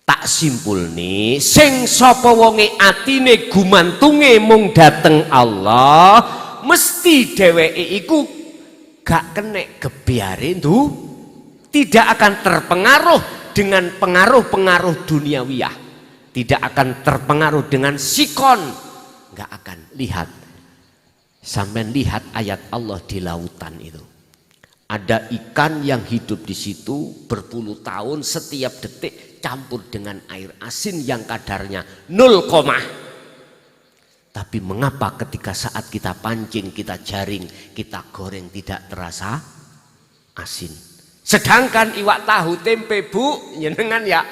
Tak simpulne sing sapa wonge atine gumantunge mung dateng Allah, mesti dheweke iku gak kenek gebyare tidak akan terpengaruh dengan pengaruh-pengaruh duniawiyah, tidak akan terpengaruh dengan sikon, gak akan. Lihat, sampean lihat ayat Allah di lautan itu. Ada ikan yang hidup di situ berpuluh tahun, setiap detik campur dengan air asin yang kadarnya 0, tapi mengapa ketika saat kita pancing, kita jaring, kita goreng tidak terasa asin? Sedangkan iwak tahu tempe bu, jenengan ya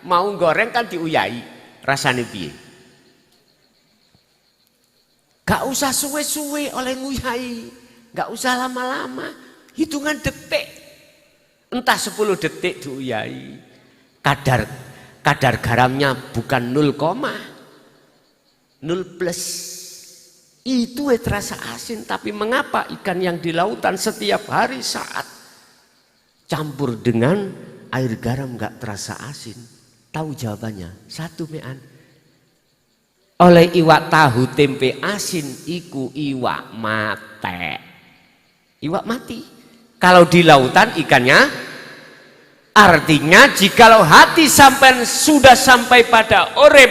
mau goreng kan diuyai, rasanya piye? Gak usah suwe-suwe oleh nguyai, gak usah lama-lama. Hitungan detik, entah 10 detik diuyai. Kadar garamnya bukan 0 plus. Itu terasa asin. Tapi mengapa ikan yang di lautan setiap hari saat campur dengan air garam gak terasa asin? Tahu jawabannya? Satu mean. Oleh iwak tahu tempe asin iku iwak mate. Iwak mati. Kalau di lautan ikannya, artinya jikalau hati sampai sudah sampai pada urip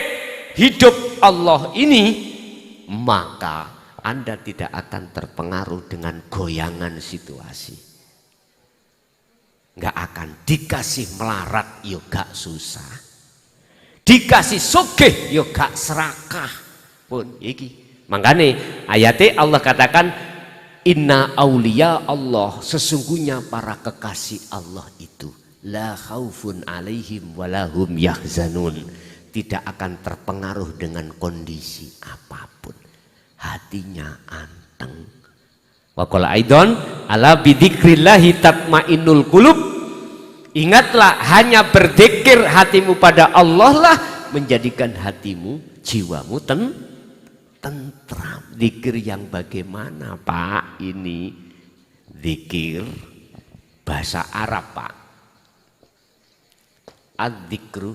hidup Allah ini, maka Anda tidak akan terpengaruh dengan goyangan situasi. Nggak akan. Dikasih melarat yo gak susah, dikasih sugih yo gak serakah pun iki. Makanya ayatnya Allah katakan, inna auliya Allah, sesungguhnya para kekasih Allah itu la khaufun alaihim walahum yahzanun, tidak akan terpengaruh dengan kondisi apapun, hatinya anteng. Wa qala aidon ala bidzikrillahi tatmainnul qulub, ingatlah hanya berzikir hatimu pada Allah lah menjadikan hatimu, jiwamu tentram. Zikir yang bagaimana Pak? Ini zikir bahasa Arab Pak. Adzikru,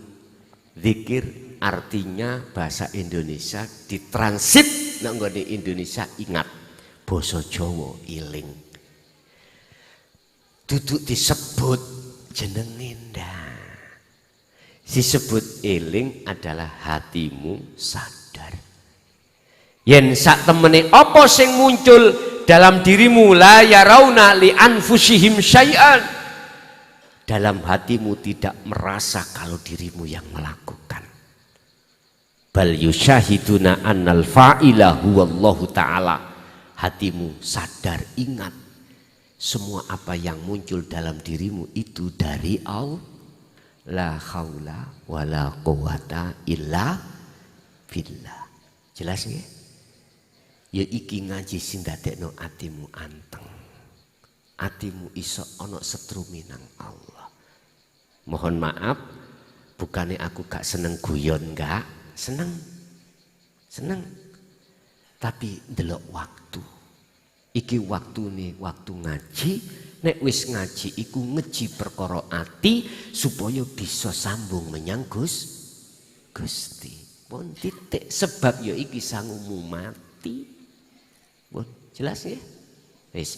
zikir artinya bahasa Indonesia ditransit nang nggone Indonesia ingat, basa Jawa iling. Duduk disebut jenenge ndak. Disebut eling adalah hatimu sadar. Yen sak temene apa sing muncul dalam dirimu, la yarauna li anfusihim syai'an, dalam hatimu tidak merasa kalau dirimu yang melakukan. Bal yusyahiduna annal fa'ila huwallahu ta'ala, hatimu sadar ingat semua apa yang muncul dalam dirimu itu dari Allah. La haula wala quwata illa billah. Jelas nggih? Ya iki ngaji sing ndadekno atimu anteng. Atimu iso ana setrumi nang Allah. Mohon maaf, bukannya aku gak seneng guyon, enggak. Seneng. Tapi ndelok waktu. Iki waktune waktu ngaji. Nek wis ngaji iku ngeji perkara ati supaya bisa sambung menyang Gusti. Pun titik, sebab ya iki sangumu mati. Jelas ya?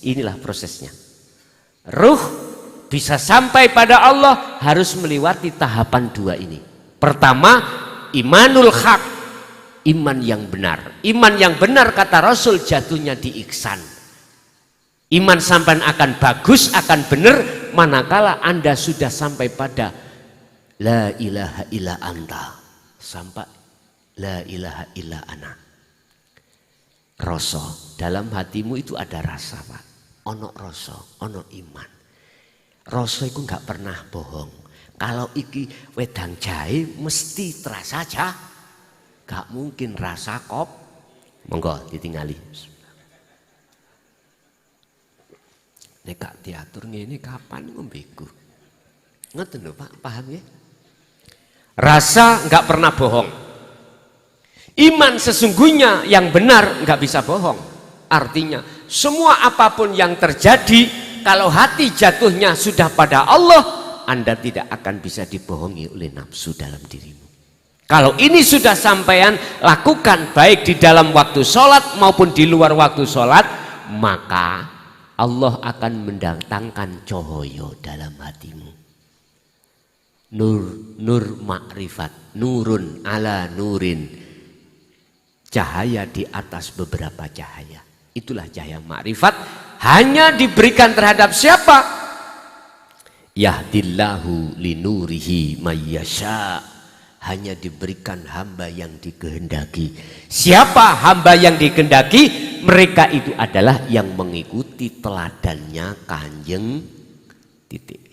Inilah prosesnya. Ruh bisa sampai pada Allah harus melewati tahapan 2 ini. Pertama, imanul haq, iman yang benar. Iman yang benar kata Rasul jatuhnya di ihsan. Iman sampai akan bagus, akan benar manakala Anda sudah sampai pada la ilaha illa anta, sampai la ilaha illa ana. Rasa dalam hatimu itu ada rasa Pak, ono rasa, ono iman. Rasa itu nggak pernah bohong. Kalau iki wedang jahe mesti terasa aja, gak mungkin rasa kop. Monggo ditingali. Nek gak diatur ngene kapan ngombeku? Ngoten lho Pak, paham ya? Rasa nggak pernah bohong. Iman sesungguhnya yang benar nggak bisa bohong. Artinya semua apapun yang terjadi, kalau hati jatuhnya sudah pada Allah, Anda tidak akan bisa dibohongi oleh nafsu dalam dirimu. Kalau ini sudah sampean lakukan baik di dalam waktu sholat maupun di luar waktu sholat, maka Allah akan mendatangkan cahaya dalam hatimu. Nur makrifat, nurun ala nurin, cahaya di atas beberapa cahaya. Itulah cahaya makrifat, hanya diberikan terhadap siapa? Yahdillahu linurihi mayyasha, hanya diberikan hamba yang dikehendaki. Siapa hamba yang dikehendaki? Mereka itu adalah yang mengikuti teladannya Kanjeng titik.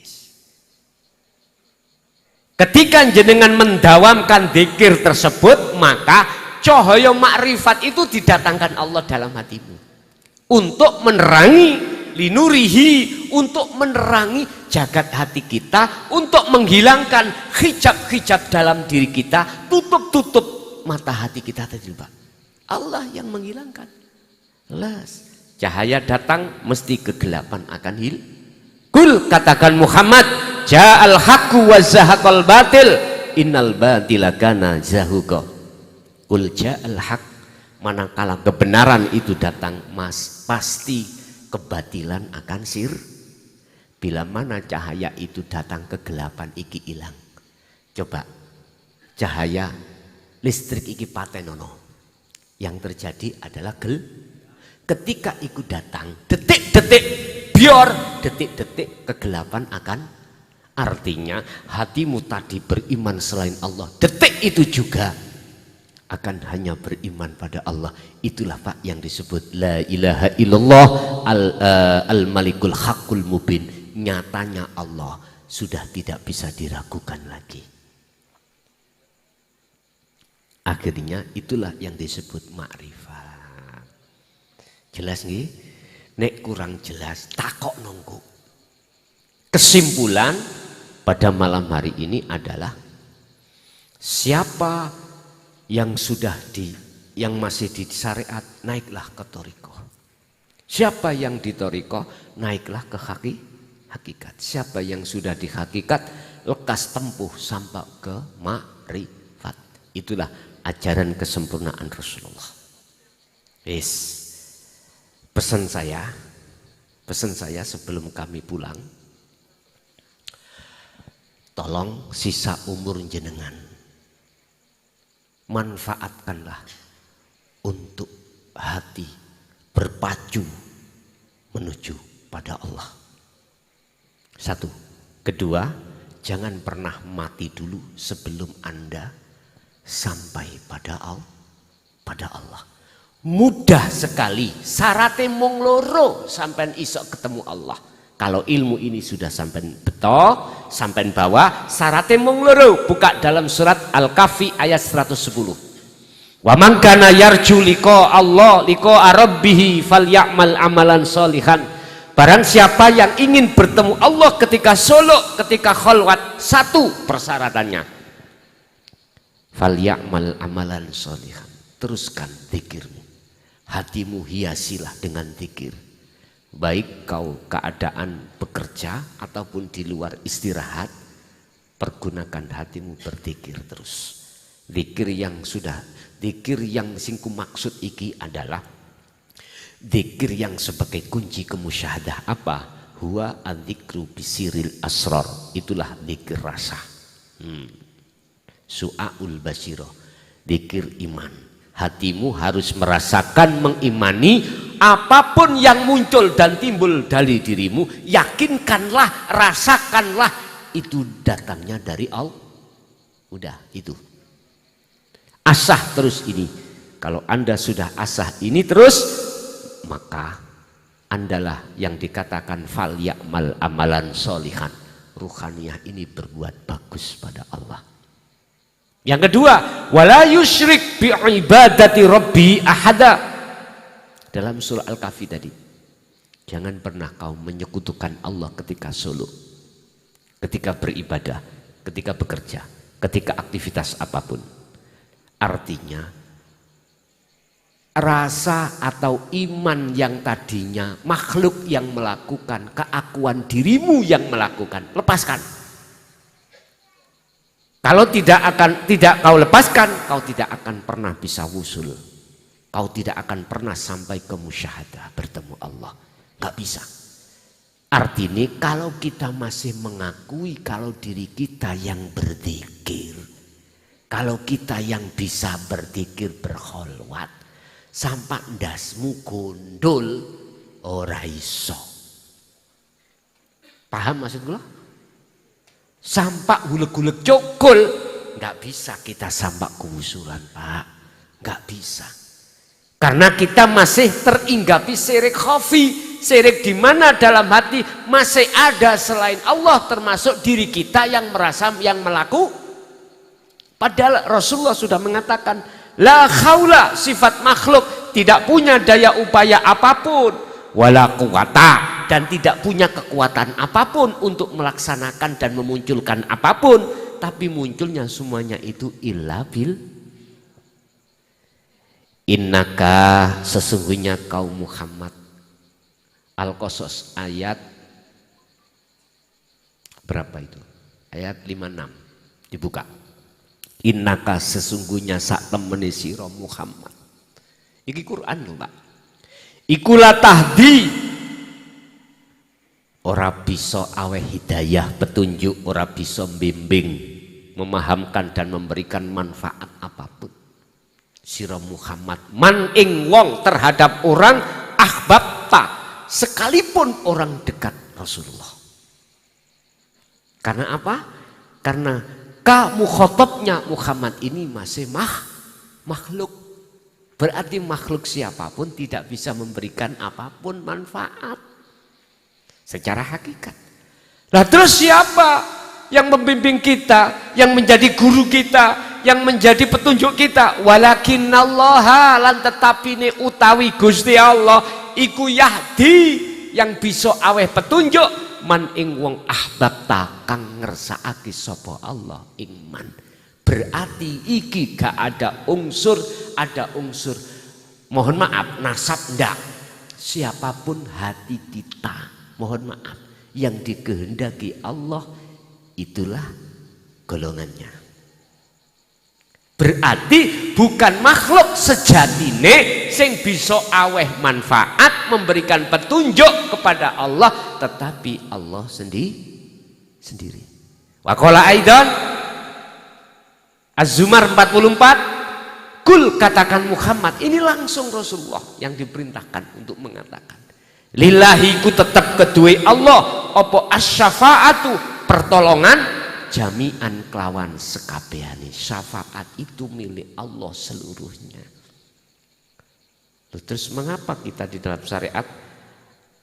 Ketika jenengan mendawamkan zikir tersebut, maka cahaya makrifat itu didatangkan Allah dalam hatimu untuk menerangi linurihi, untuk menerangi jagat hati kita, untuk menghilangkan hijab-hijab dalam diri kita, tutup-tutup mata hati kita tadi, Pak. Allah yang menghilangkan. Jelas. Cahaya datang mesti kegelapan akan hilang. Kul, katakan Muhammad, ja'al haqqu wa zahaqal batil innal batila kana zahuqa. Kul ja'al haqq, manakala kebenaran itu datang, mas pasti kebatilan akan sir. Bila mana cahaya itu datang, kegelapan iki hilang. Coba cahaya listrik iki patenono, yang terjadi adalah ketika itu datang, detik-detik biar detik-detik kegelapan akan, artinya hatimu tadi beriman selain Allah, detik itu juga akan hanya beriman pada Allah. Itulah Pak yang disebut la ilaha illallah al-malikul haqqul mubin. Nyatanya Allah sudah tidak bisa diragukan lagi. Akhirnya itulah yang disebut makrifat. Jelas nggih? Nek kurang jelas takok nongko. Kesimpulan pada malam hari ini adalah siapa yang sudah yang masih di syariat, naiklah ke thariqah. Siapa yang di thariqah, naiklah ke hakikat. Siapa yang sudah di hakikat, lekas tempuh sampai ke makrifat. Itulah ajaran kesempurnaan Rasulullah. Yes. Pesan saya sebelum kami pulang, tolong sisa umur jenengan manfaatkanlah untuk hati berpacu menuju pada Allah. Satu. Kedua, jangan pernah mati dulu sebelum Anda sampai pada Allah. Mudah sekali, syaratnya mung loro sampai isok ketemu Allah. Kalau ilmu ini sudah sampai betul, sampai bawah, syaratnya mung loro. Buka dalam surat Al-Kahfi ayat 110. Wa man kana yarju liqa Allah liqa rabbih falyamal amalan sholihan. Barang siapa yang ingin bertemu Allah ketika suluk, ketika khalwat, satu persyaratannya. Falyamal amalan sholihan. Teruskan zikirmu. Hatimu hiasilah dengan zikir. Baik kau keadaan bekerja ataupun di luar istirahat, pergunakan hatimu berzikir terus. Zikir yang singku maksud iki adalah zikir yang sebagai kunci kemusyahadah. Apa? Huwa adzikru bisiril asrar. Itulah zikir rasa. Su'aul basiro, zikir iman. Hatimu harus merasakan, mengimani apapun yang muncul dan timbul dari dirimu, yakinkanlah, rasakanlah itu datangnya dari Allah. Udah itu. Asah terus ini. Kalau Anda sudah asah ini terus, maka Andalah yang dikatakan fal ya'mal amalan sholihan. Ruhaniyah ini berbuat bagus pada Allah. Yang kedua, wala yusyrik bi ibadati rabbi ahada. Dalam surah Al-Kahfi tadi, jangan pernah kau menyekutukan Allah ketika suluk, ketika beribadah, ketika bekerja, ketika aktivitas apapun. Artinya rasa atau iman yang tadinya makhluk yang melakukan, keakuan dirimu yang melakukan, lepaskan. Kalau tidak kau lepaskan, kau tidak akan pernah bisa wusul. Kau tidak akan pernah sampai ke musyahadah bertemu Allah. Gak bisa. Artinya kalau kita masih mengakui kalau diri kita yang berzikir, kalau kita yang bisa berzikir berkholwat, sampai ndasmu gondol ora iso. Paham maksud gue? Sampai hulek-hulek cokol, nggak bisa kita sampai kewusulan, Pak. Nggak bisa. Karena kita masih teringgapi syirik khafi. Syirik di mana dalam hati masih ada selain Allah, termasuk diri kita yang merasa yang melaku. Padahal Rasulullah sudah mengatakan la khaula, sifat makhluk tidak punya daya upaya apapun, wala quwata, dan tidak punya kekuatan apapun untuk melaksanakan dan memunculkan apapun, tapi munculnya semuanya itu illa bil. Innaka, sesungguhnya kaum Muhammad. Al-Qasas ayat berapa itu? Ayat 56 dibuka. Innaka, sesungguhnya sak temene sira Muhammad. Iki Quran lho, Pak. Iku la tahdi, ora bisa aweh hidayah petunjuk, ora bisa bimbing, memahamkan dan memberikan manfaat apapun. Sira Muhammad man ing wong terhadap orang ahbabta, sekalipun orang dekat Rasulullah. Karena apa? Karena mukhatabnya Muhammad ini masih makhluk. Berarti makhluk siapapun tidak bisa memberikan apapun manfaat secara hakikat. Nah terus siapa yang membimbing kita, yang menjadi guru kita, yang menjadi petunjuk kita? Walakinallaha, lan tetapi ini utawi Gusti Allah iku yahdi, yang bisa aweh petunjuk man ing wong ahbabta kang ngersakake sapa Allah ing man. Berarti iki gak ada unsur mohon maaf nasab, ndak. Siapapun hati kita, mohon maaf, yang dikehendaki Allah itulah golongannya. Berarti bukan makhluk sejatine sing bisa aweh manfaat memberikan petunjuk kepada Allah, tetapi Allah sendiri. Wa qala aidan Az-Zumar 44, kul, katakan Muhammad. Ini langsung Rasulullah yang diperintahkan untuk mengatakan lillahi ku tetap kedue Allah apa asy-syafa'atu, pertolongan jami'an kelawan sekabehane. Syafaat itu milik Allah seluruhnya. Terus mengapa kita di dalam syariat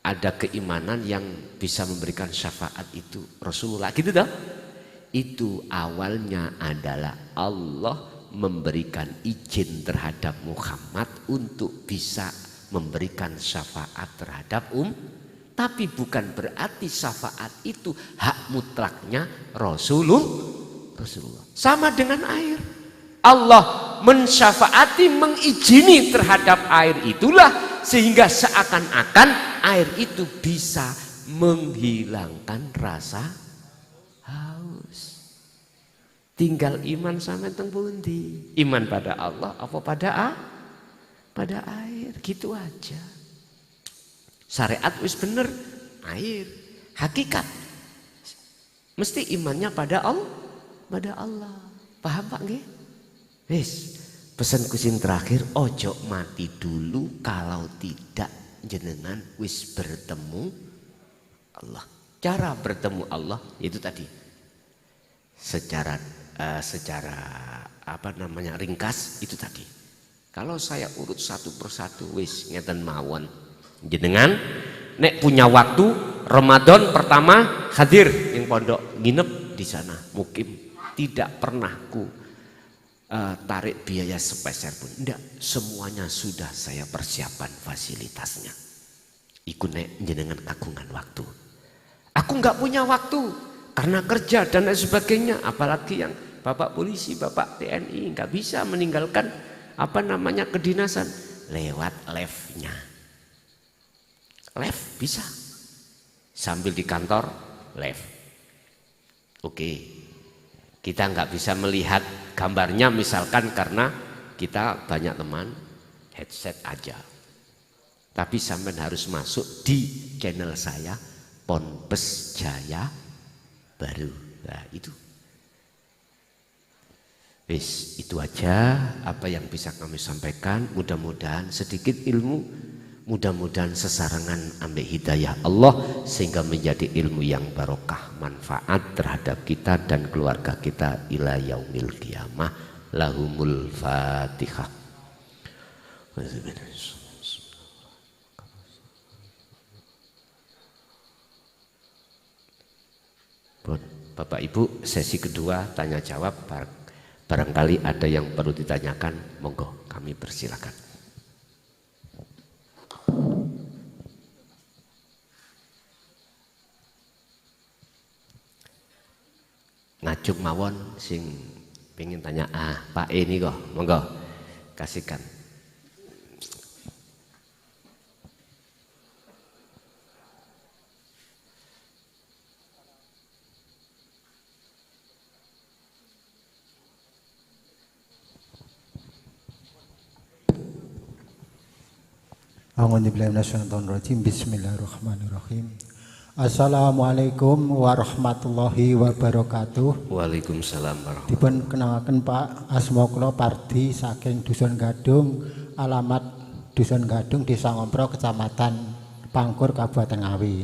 ada keimanan yang bisa memberikan syafaat itu Rasulullah gitu toh? Itu awalnya adalah Allah memberikan izin terhadap Muhammad untuk bisa memberikan syafaat terhadap tapi bukan berarti syafaat itu hak mutlaknya Rasulullah. Sama dengan air. Allah mensyafaati, mengizini terhadap air itulah sehingga seakan-akan air itu bisa menghilangkan rasa haus. Tinggal iman sama teng pundi. Iman pada Allah apa pada air, gitu aja. Syariat wis bener, air. Hakikat mesti imannya pada Allah. Paham Pak nggih? Wis, pesan kusin terakhir, ojo mati dulu kalau tidak jenengan wis bertemu Allah. Cara bertemu Allah itu tadi secara ringkas itu tadi. Kalau saya urut satu persatu wis ngeten mawon. Jenengan nek punya waktu Ramadan pertama hadir yang pondok, nginep di sana, mukim. Tidak pernah tarik biaya sepeser pun, enggak, semuanya sudah saya persiapkan fasilitasnya. Iku nek jenengan kagungan waktu. Aku enggak punya waktu karena kerja dan lain sebagainya, apalagi yang Bapak polisi, Bapak TNI enggak bisa meninggalkan kedinasan lewat live-nya. Live bisa. Sambil di kantor live. Oke. Kita nggak bisa melihat gambarnya misalkan karena kita banyak teman headset aja. Tapi sampean harus masuk di channel saya Ponpes Jaya Baru. Nah, itu. Wis, itu aja apa yang bisa kami sampaikan. Mudah-mudahan sedikit ilmu, mudah-mudahan sesarengan ambek hidayah Allah sehingga menjadi ilmu yang barokah, manfaat terhadap kita dan keluarga kita ila yaumil qiyamah. Lahumul Fatihah. Bapak Ibu, sesi kedua tanya jawab. Barangkali ada yang perlu ditanyakan, monggo kami persilakan. Ngajung mawon sing pengen tanya, Pak ini kok, monggo kasihkan. Bismillahirrahmanirrahim. Assalamualaikum warahmatullahi wabarakatuh. Waalaikumsalam warahmatullahi wabarakatuh. Dipun kenalaken Pak, asma kula Pardi saking Dusun Gadung, alamat Dusun Gadung, Desa Ngompro, Kecamatan Pangkur, Kabupaten Ngawi.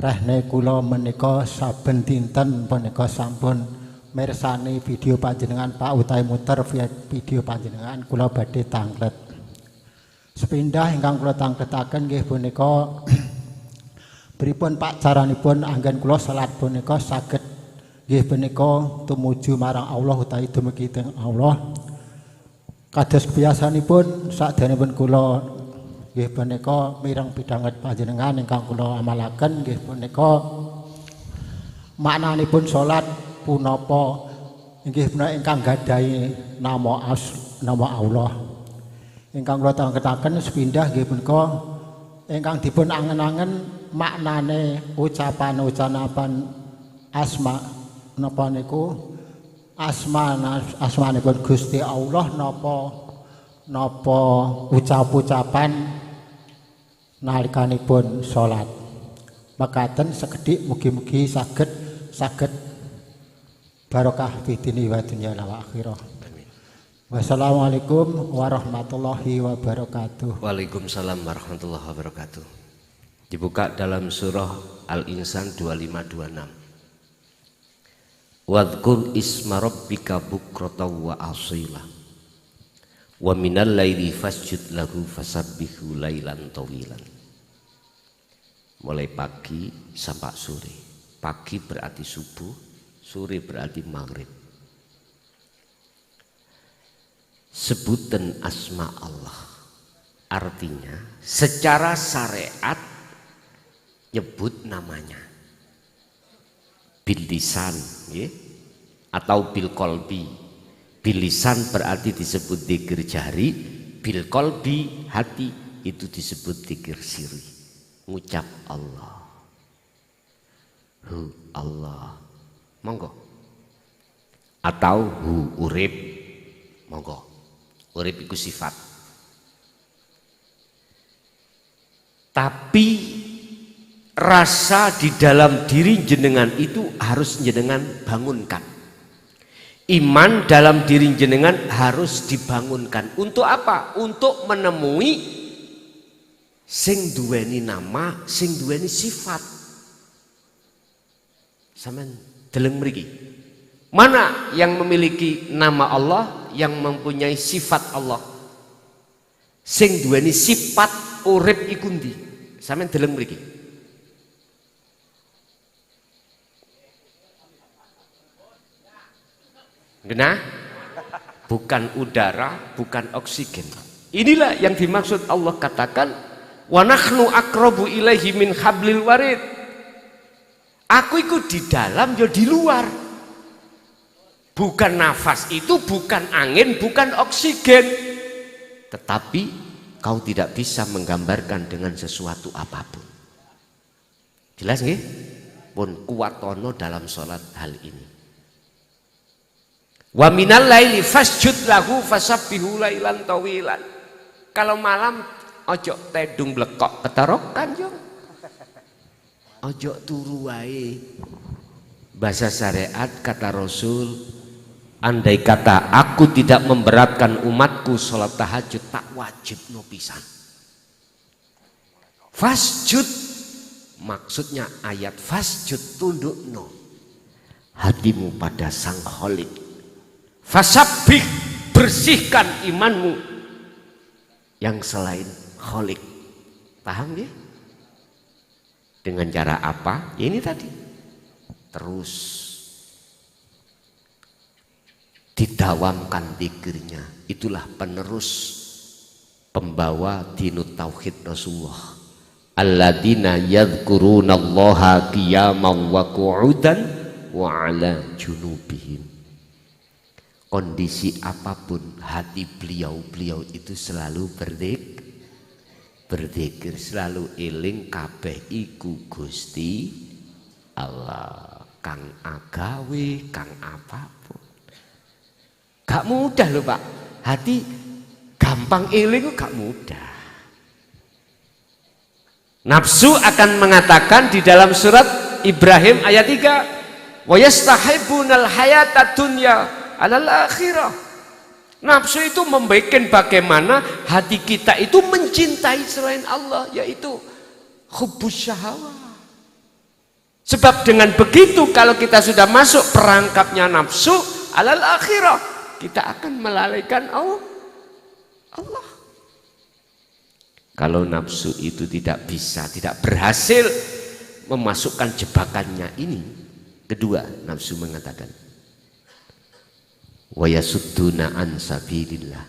Rehne kula menika saben dinten menika sampun mirsani video panjenengan Pak utawi muter video panjenengan kula badhe tanglet. Sepindah ingkang kula tangkletaken nggih punika pripun Pak caranipun anggen kula salat punika saged nggih punika tumuju marang Allah utawi dumugi teng Allah. Kados biasanipun sakdenipun kula nggih punika mireng pidhanget panjenengan ingkang kula amalaken nggih punika maknanipun salat punapa inggih punika ingkang gadhahi nama Allah. Ingkang kula tangketaken sepindah nggih punika ingkang dipun angen-angen maknane ucapan-ucapan asma napa niku asmanipun Gusti Allah napa ucapan nalikanipun salat. Mekaten sekedhik mugi-mugi saged barokah fidini wa dunya wa akhirah. Wassalamualaikum warahmatullahi wabarakatuh. Waalaikumsalam warahmatullahi wabarakatuh. Dibuka dalam surah Al-Insan 2526. Wadhkur isma rabbika bukratan wa asila. Wa minal laili fasjud lahu fasabbihu lailan tawilan. Mulai pagi sampai sore. Pagi berarti subuh, sore berarti maghrib. Sebutan asma Allah artinya secara syariat nyebut namanya bil lisan ya? Atau bil kolbi. Bil lisan berarti disebut dzikir jari, bil kolbi hati itu disebut dzikir sirri, ngucap Allah, hu Allah, monggo, atau hu urip, monggo. Urip iku sifat. Tapi rasa di dalam diri jenengan itu harus jenengan bangunkan. Iman dalam diri jenengan harus dibangunkan. Untuk apa? Untuk menemui sing duweni nama, sing duweni sifat. Sampeyan deleng mriki. Mana yang memiliki nama Allah, yang mempunyai sifat Allah? Sing duweni sifat urip iku ndi? Sampeyan deleng mriki. Genah? Bukan udara, bukan oksigen. Inilah yang dimaksud Allah katakan wa nahnu aqrabu ilaihi min hablil warid. Aku ikut di dalam ya di luar. Bukan nafas itu, bukan angin, bukan oksigen. Tetapi kau tidak bisa menggambarkan dengan sesuatu apapun. Jelas nggih? Pun kuwatono dalam sholat hal ini. Wa minal laili fasjud lahu fasabbihu lailan tawilan. Kalau malam ojo tedung blekok ketarokan yo. Ojo turu wae. Bahasa syariat kata Rasul, andai kata aku tidak memberatkan umatku sholat tahajud tak wajib no pisan. Fasjud maksudnya ayat fasjud tunduk no hatimu pada sang Khalik. Fasabbih bersihkan imanmu yang selain Khalik. Paham ya? Dengan cara apa? Ya ini tadi. Terus didawamkan zikirnya. Itulah penerus pembawa dinut tauhid Rasulullah. Alladzina yadhkurunallaha qiyaman wa qu'udan wa 'ala junubihim. Kondisi apapun hati beliau itu selalu berzikir, selalu eling kabeh iku Gusti Allah, kang agawe, kang apapun. Gak mudah loh Pak, hati gampang eling gak mudah. Nafsu akan mengatakan di dalam surat Ibrahim ayat 3, wa yastahibbunal hayata dunya alal akhirah. Nafsu itu membuat bagaimana hati kita itu mencintai selain Allah, yaitu hubbus syahwat. Sebab dengan begitu kalau kita sudah masuk perangkapnya nafsu alal akhirah, kita akan melalaikan Allah. Kalau nafsu itu tidak bisa, tidak berhasil memasukkan jebakannya ini, kedua nafsu mengatakan wa yasudduna an sabilillah,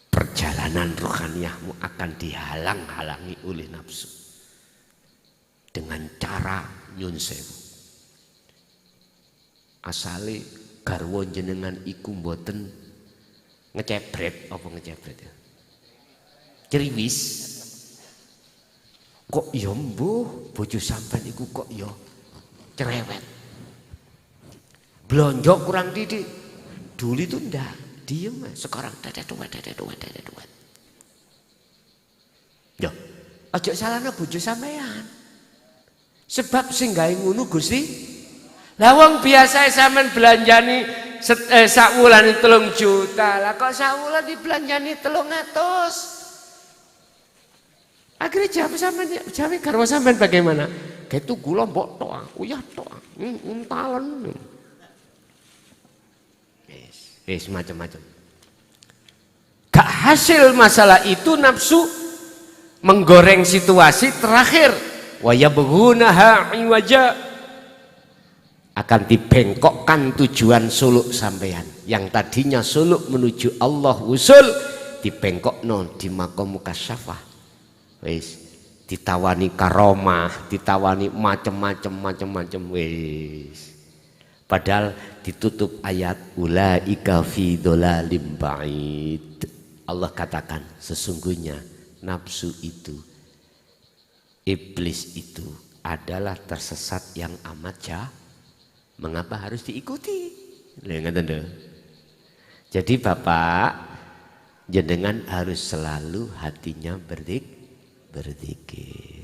perjalanan rohaniyahmu akan dihalang-halangi oleh nafsu dengan cara nyun sewu. Asale garwa jenengan iku mboten ngecebret apa ngecebret ya? Ceriwis. Kok ya mbuh bojo sampean iku kok ya cerewet. Blonjo kurang didik. Dulu itu ndak, diem, sekarang dedet. Yo, aja salahna bojo sampean. Sebab sing gawe ngono Gusti. Lah wong biasa sampean belanjani sak wulan 3 juta. Lah kok sak wulan dibelanjani 300. Akhirnya jawab sampean, jawab garwa sampean bagaimana? Gitu gula mbok tok, uyah tok. Untalan. Macam-macam. Gak hasil masalah itu nafsu menggoreng situasi terakhir. Wa yabghunaha iwaja, akan dibengkokkan tujuan suluk sampean. Yang tadinya suluk menuju Allah usul dibengkokno di makom mukasyafah. Wis ditawani karomah, ditawani macam-macam wis. Padahal ditutup ayat ulaika fi dhalalim ba'id. Allah katakan sesungguhnya nafsu itu, iblis itu adalah tersesat yang amat jauh. Mengapa harus diikuti? Jadi Bapak jenengan harus selalu hatinya berzikir.